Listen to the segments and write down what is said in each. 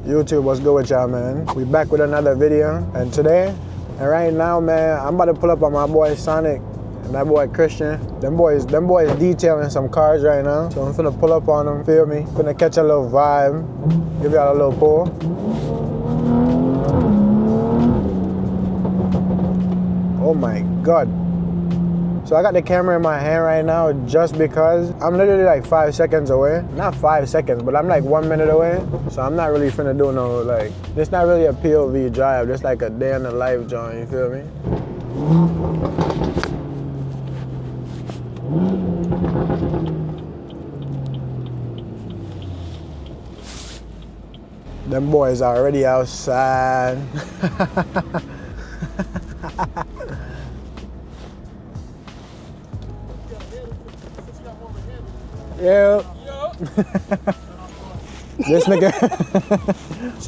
YouTube, what's good with y'all, man? We back with another video, and today, and right now, man, I'm about to pull up on my boy Sonic and that boy Christian. Them boys detailing some cars right now, so I'm finna pull up on them, feel me? Finna catch a little vibe, give y'all a little pull. Oh my God. So I got the camera in my hand right now just because I'm literally like 5 seconds away. Not 5 seconds, but I'm like 1 minute away. So I'm not really finna do no, like, this not really a POV drive, just like a day in the life joint, you feel me? Them boys already outside. Yeah. This nigga.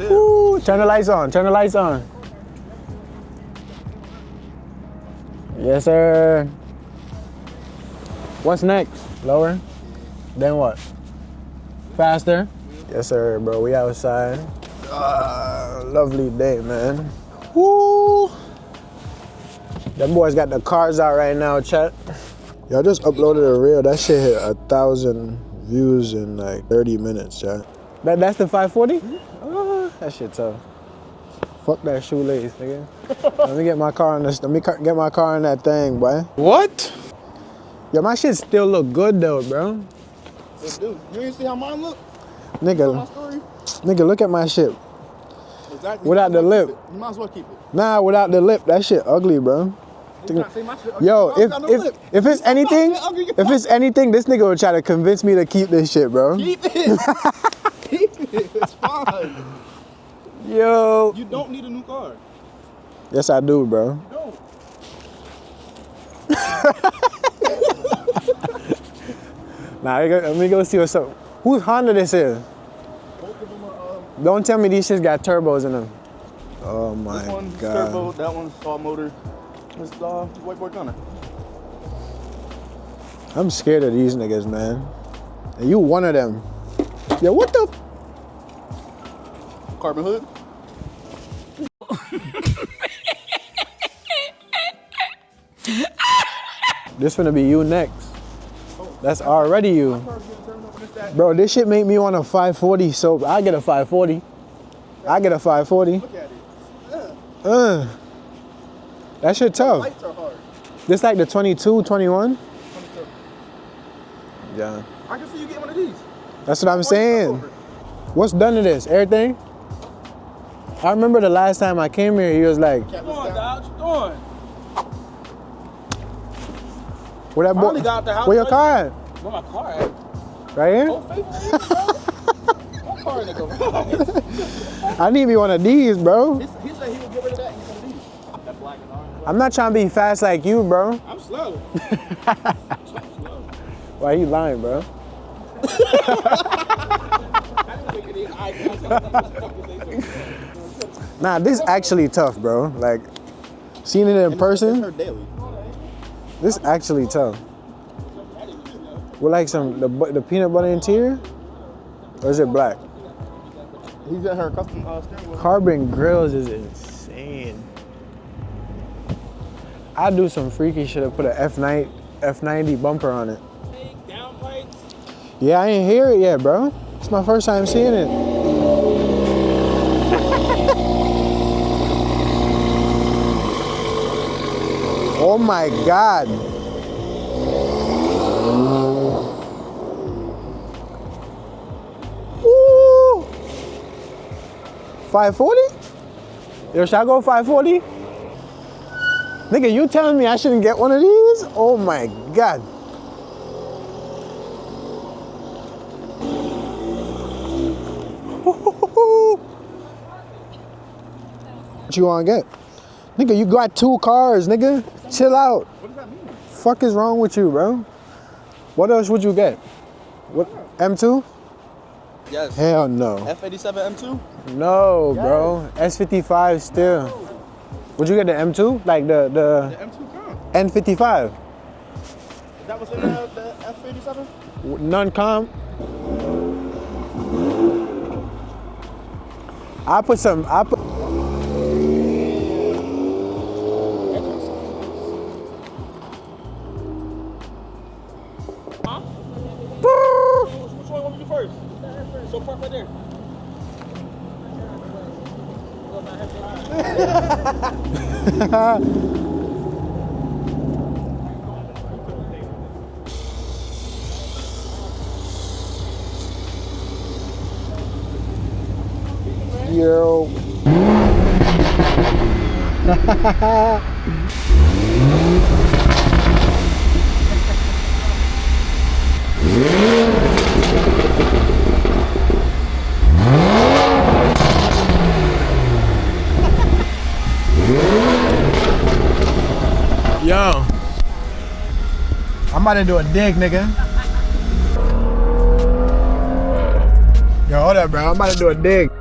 Ooh, turn the lights on. Turn the lights on. Yes, sir. What's next? Lower? Then what? Faster? Yes, sir, bro. We outside. Lovely day, man. Woo. Them boys got the cars out right now, chat. Y'all just uploaded a reel. That shit hit 1,000 views in like 30 minutes, chat. That's the 540? Oh, that shit tough. Fuck that shoelace, nigga. Let me get my car on this. Let me get my car on that thing, boy. What? Yo, my shit still look good though, bro. It do. You ain't see how mine look? Nigga, my story? Nigga, look at my shit. Exactly. Without the lip. You might as well keep it. Nah, without the lip, that shit ugly, bro. Yo, if it's anything, this nigga would try to convince me to keep this shit, bro. Keep it. Keep it. It's fine. Yo. You don't need a new car. Yes, I do, bro. You don't. Nah, let me go see what's up. Whose Honda this is? Both of them are, Don't tell me these shits got turbos in them. Oh my this one's God. turbo, that one's saw motor. It's white boy Connor. I'm scared of these niggas, man. And you one of them. Yo, what the? Carbon hood. This finna be you next. That's already you. Bro, this shit make me want a 540, so I get a 540. I get a 540. Look at it. That shit tough. Lights are hard. This like the 22, 21? 22. Yeah. I can see you get one of these. That's what I'm saying. What's done to this? Everything? I remember the last time I came here, he was like, What you doing, dog? What you doing? where that boy? Where your car at? Where my car at? Right here? Oh, faithful, bro. What car nigga? I need me one of these, bro. He said he would get rid of that. He's gonna these. That black and orange. I'm not trying to be fast like you, bro. I'm slow. Why you lying, bro? Nah, this actually tough, bro. Like, seeing it in person, this actually tough. With like the peanut butter interior, or is it black? He's got her custom steering wheel. Carbon grills is insane. I'd do some freaky shit and put a F90 bumper on it. Yeah, I ain't hear it yet, bro. It's my first time seeing it. Oh my God. Ooh. 540? Yo, should I go 540? Nigga, you telling me I shouldn't get one of these? Oh my God. What you wanna get? Nigga, you got 2 cars, nigga. Chill out. What does that mean? Fuck is wrong with you, bro? What else would you get? What, M2? Yes. Hell no. F87 M2? No, bro. S55 still. No. Would you get the M2? Like the M2 comp. N55? Is that what's in the F87? Non-comp? I put some. I put. Which one want me to do first? So park right there. Yo. Yo, I'm about to do a dig, nigga. Yo, hold up, bro. I'm about to do a dig.